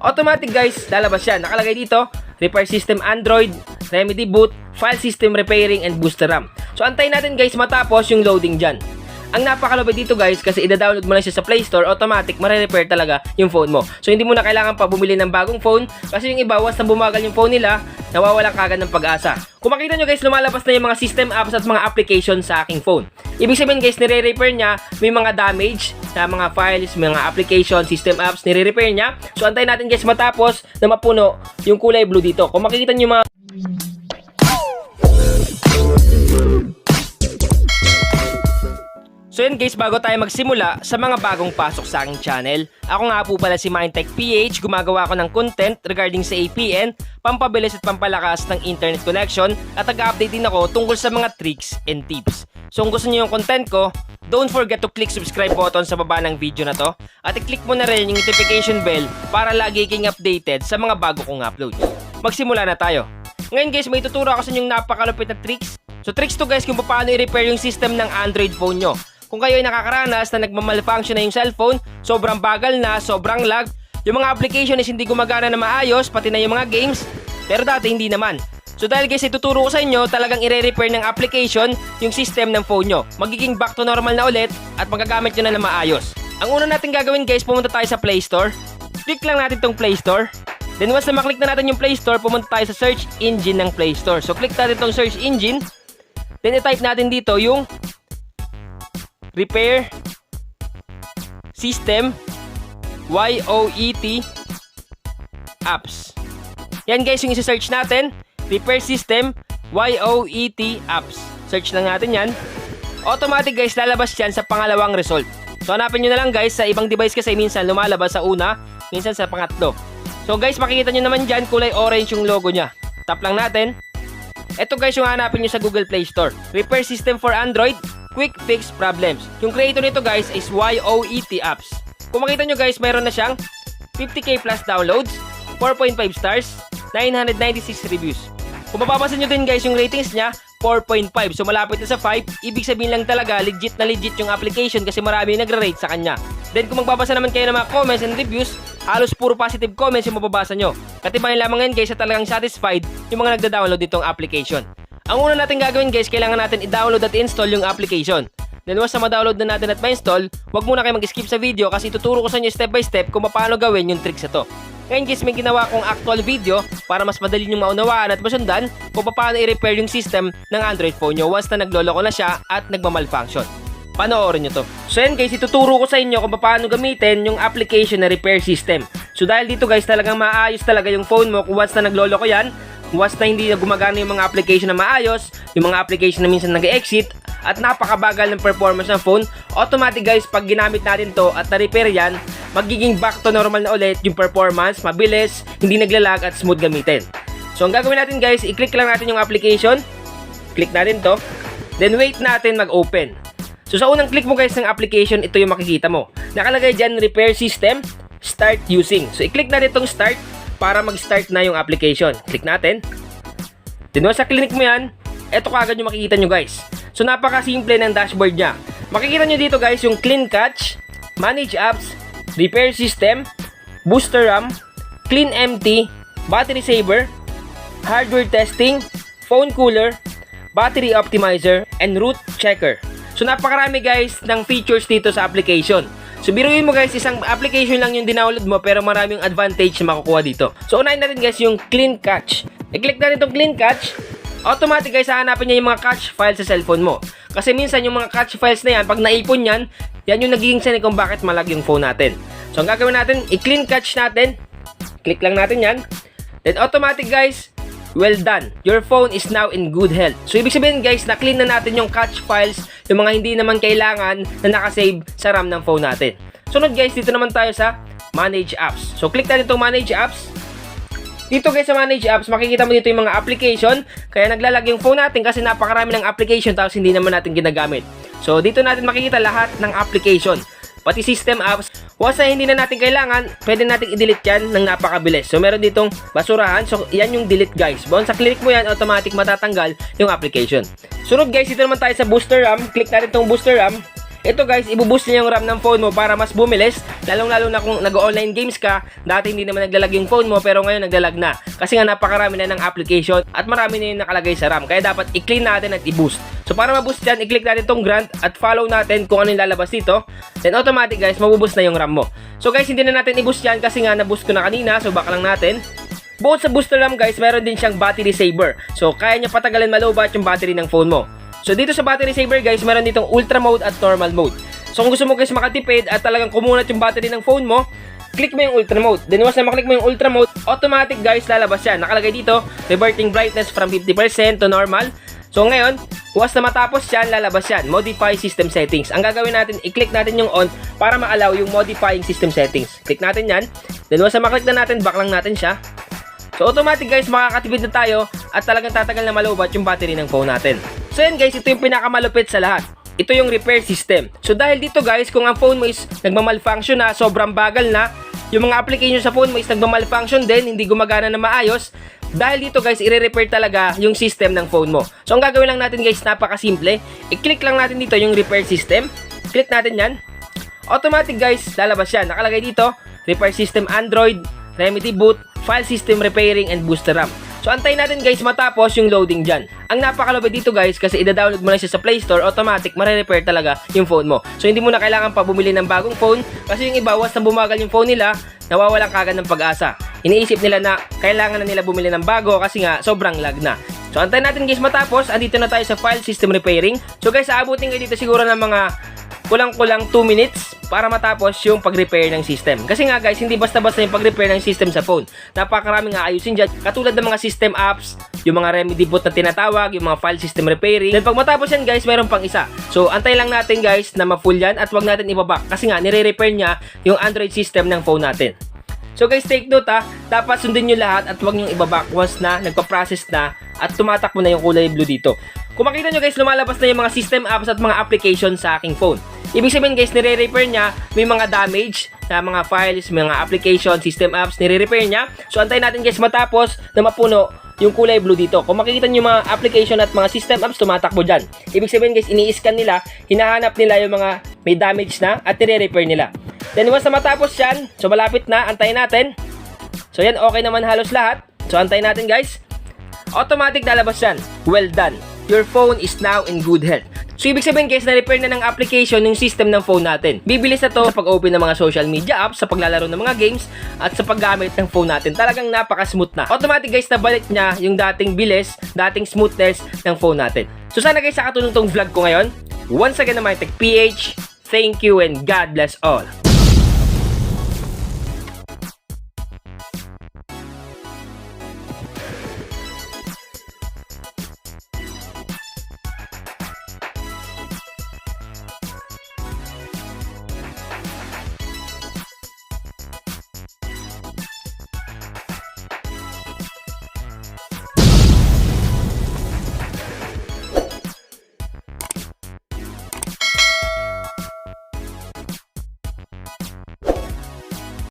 automatic guys, lalabas yan. Nakalagay dito, repair system Android, remedy boot, file system repairing, and booster RAM. So antayin natin guys matapos yung loading dyan. Ang napakalupit dito guys, kasi ida-download mo lang siya sa Play Store, automatic mare-repair talaga yung phone mo. So hindi mo na kailangan pa bumili ng bagong phone, kasi yung iba, once na bumagal yung phone nila, nawawalan kagad ng pag-asa. Kung makita nyo guys, lumalabas na yung mga system apps at mga applications sa aking phone. Ibig sabihin guys, nire-repair niya, may mga damage na mga files, mga application, system apps, nire-repair niya. So antayin natin guys matapos na mapuno yung kulay blue dito. Kung makikita nyo mga So yun guys, bago tayo magsimula sa mga bagong pasok sa aking channel, ako nga po pala si MindTechPH, gumagawa ako ng content regarding sa APN, pampabilis at pampalakas ng internet connection, at nag-update din ako tungkol sa mga tricks and tips. So kung gusto niyo yung content ko, don't forget to click subscribe button sa baba ng video na to, at i-click mo na rin yung notification bell para lagi kang updated sa mga bago kong upload. Magsimula na tayo. Ngayon guys, may tuturo ako sa inyong napakalupit na tricks. So tricks to guys kung paano i-repair yung system ng Android phone nyo. Kung kayo ay nakakaranas na nagmamalfunction na yung cellphone, sobrang bagal na, sobrang lag, yung mga application is hindi gumagana na maayos, pati na yung mga games, pero dati hindi naman. So dahil guys, ituturo ko sa inyo, talagang i-repair ng application yung system ng phone nyo. Magiging back to normal na ulit at magagamit nyo na maayos. Ang una natin gagawin guys, pumunta tayo sa Play Store. Click lang natin tong Play Store. Then once na maklik na natin yung Play Store, pumunta tayo sa search engine ng Play Store. So click natin tong search engine. Then i-type natin dito yung repair system YOET apps. Yan guys yung isi-search natin, repair system YOET apps. Search lang natin yan. Automatic guys, lalabas yan sa pangalawang result. So hanapin nyo na lang guys, sa ibang device kasi minsan lumalabas sa una, minsan sa pangatlo. So guys, makikita nyo naman dyan, kulay orange yung logo nya. Tap lang natin. Ito guys yung hanapin nyo sa Google Play Store, repair system for Android, quick fix problems. Yung creator nito guys is YOET apps. Kung makita nyo guys, mayroon na siyang 50k plus downloads, 4.5 stars, 996 reviews. Kung mapapansin nyo din guys yung ratings niya, 4.5. So malapit na sa 5. Ibig sabihin lang talaga legit na legit yung application kasi marami nagre-rate sa kanya. Then kung magbabasa naman kayo ng mga comments and reviews, halos puro positive comments yung mababasa nyo. Katibayan lamang yan guys sa talagang satisfied yung mga nagda-download nitong application. Ang una natin gagawin guys, kailangan natin i-download at install yung application. Then once na ma-download na natin at ma-install, wag muna kayo mag-skip sa video kasi ituturo ko sa inyo step by step kung paano gawin yung tricks na to. Ngayon guys, may ginawa akong actual video para mas madali nyo maunawaan at masundan kung paano i-repair yung system ng Android phone nyo once na nagloloko na siya at nagmamalfunction. Panoorin nyo to. So yan guys, ituturo ko sa inyo kung paano gamitin yung application na repair system. So dahil dito guys, talagang maayos talaga yung phone mo kung once na nagloloko yan. Once na hindi na gumagana yung mga application na maayos, yung mga application na minsan nag-exit, at napakabagal ng performance ng phone, automatic guys, pag ginamit natin to at na-repair yan, magiging back to normal na ulit yung performance, mabilis, hindi naglalag at smooth gamitin. So ang gagawin natin guys, i-click lang natin yung application, click natin to, then wait natin mag-open. So sa unang click mo guys ng application, ito yung makikita mo. Nakalagay dyan, repair system, start using. So i-click natin itong start, para mag-start na yung application. Click natin. Then once sa click mo yan, eto kagad yung makikita nyo guys. So napaka-simple ng dashboard nya. Makikita nyo dito guys yung clean catch, manage apps, repair system, booster RAM, clean empty, battery saver, hardware testing, phone cooler, battery optimizer, and root checker. So napakarami guys ng features dito sa application. So biruin mo guys, isang application lang yung dinownload mo pero maraming advantage na makukuha dito. So unahin natin guys yung clean catch. I-click natin itong clean catch. Automatic guys, hahanapin niya yung mga catch files sa cellphone mo. Kasi minsan yung mga catch files na yan, pag naipon yan, yan yung nagiging sanay kung bakit malag yung phone natin. So ang gagawin natin, i-clean catch natin. Click lang natin yan. Then automatic guys, well done. Your phone is now in good health. So ibig sabihin guys, na-clean na natin yung catch files, yung mga hindi naman kailangan na nakasave sa RAM ng phone natin. Sunod guys, dito naman tayo sa manage apps. So click natin itong manage apps. Dito guys sa manage apps, makikita mo dito yung mga application. Kaya naglalag yung phone natin kasi napakarami ng application tapos hindi naman natin ginagamit. So dito natin makikita lahat ng application. Pati system apps. Once na hindi na natin kailangan, pwede natin i-delete yan ng napakabilis. So meron ditong basurahan. So yan yung delete guys. Once sa click mo yan, automatic matatanggal yung application. Sunod guys, dito naman tayo sa booster RAM. Click natin itong booster RAM. Ito guys, ibuboost niya yung RAM ng phone mo para mas bumilis, lalong-lalo na kung nag-online games ka. Dati hindi naman naglalag yung phone mo, pero ngayon naglalag na. Kasi nga napakarami na ng application at marami na yung nakalagay sa RAM. Kaya dapat i-clean natin at i-boost. So para ma-boost yan, i-click natin tong grant at follow natin kung ano yung lalabas dito. Then automatic guys, mabuboost na yung RAM mo. So guys, hindi na natin i-boost yan kasi nga na-boost ko na kanina. So back lang natin. Bukod sa booster RAM guys, meron din siyang battery saver. So kaya niya patagalin malobat yung battery ng phone mo. So dito sa battery saver guys, meron ditong ultra mode at normal mode. So kung gusto mo guys makatipid at talagang kumunat yung battery ng phone mo, click mo yung ultra mode. Then once na maklik mo yung ultra mode, automatic guys lalabas yan. Nakalagay dito, reverting brightness from 50% to normal. So ngayon, once na matapos yan, lalabas yan, modify system settings. Ang gagawin natin, i-click natin yung on para ma-allow yung modifying system settings. Click natin yan. Then once na maklik na natin, back lang natin siya. So automatic guys, makakatipid na tayo at talagang tatagal na malobat yung battery ng phone natin. So yan guys, ito yung pinakamalupit sa lahat. Ito yung repair system. So dahil dito guys, kung ang phone mo is nagmamalfunction na, sobrang bagal na, yung mga application sa phone mo is nagmamalfunction din, hindi gumagana na maayos, dahil dito guys, i-repair talaga yung system ng phone mo. So ang gagawin lang natin guys, napakasimple. I-click lang natin dito yung repair system. Click natin yan. Automatic guys, lalabas yan. Nakalagay dito, repair system Android, remedy boot, file system repairing, and booster RAM. So antayin natin guys matapos yung loading dyan. Ang napakalupit dito guys, kasi ida-download mo na siya sa Play Store, automatic mare-repair talaga yung phone mo. So hindi mo na kailangan pa bumili ng bagong phone, kasi yung iba, once na bumagal yung phone nila, nawawalan kagad ng pag-asa. Iniisip nila na kailangan na nila bumili ng bago kasi nga sobrang lag na. So antayin natin guys matapos, andito na tayo sa file system repairing. So guys, aabutin kayo dito siguro ng mga kulang-kulang 2 minutes para matapos yung pag-repair ng system. Kasi nga guys, hindi basta-basta yung pag-repair ng system sa phone. Napakaraming aayusin dyan. Katulad ng mga system apps, yung mga remedy boot na tinatawag, yung mga file system repairing. Then pag matapos yan guys, mayroon pang isa. So antay lang natin guys na ma-full yan at wag natin ibabak. Kasi nga, nire-repair niya yung Android system ng phone natin. So guys, take note dapat sundin nyo lahat at wag nyo ibabak once na nagpa-process na at tumatakbo na yung kulay blue dito. Kung makita nyo guys, lumalabas na yung mga system apps at mga application sa aking phone. Ibig sabihin guys, nire-repair niya, may mga damage na mga files, mga application, system apps, nire-repair niya. So antayin natin guys matapos na mapuno yung kulay blue dito. Kung makikita nyo mga application at mga system apps, tumatakbo dyan. Ibig sabihin guys, ini-scan nila, hinahanap nila yung mga may damage na at nire-repair nila. Then once na matapos yan, so malapit na, antayin natin. So yan, okay naman halos lahat. So antayin natin guys. Automatic lalabas yan. Well done. Your phone is now in good health. So ibig sabihin guys, na-repair na ng application yung system ng phone natin. Bibilis na to sa pag-open ng mga social media apps, sa paglalaro ng mga games, at sa paggamit ng phone natin. Talagang napaka-smooth na. Automatic guys, nabalik niya yung dating bilis, dating smoothness ng phone natin. So sana guys, nakatulong tong vlog ko ngayon. Once again naman, Tech PH, thank you and God bless all.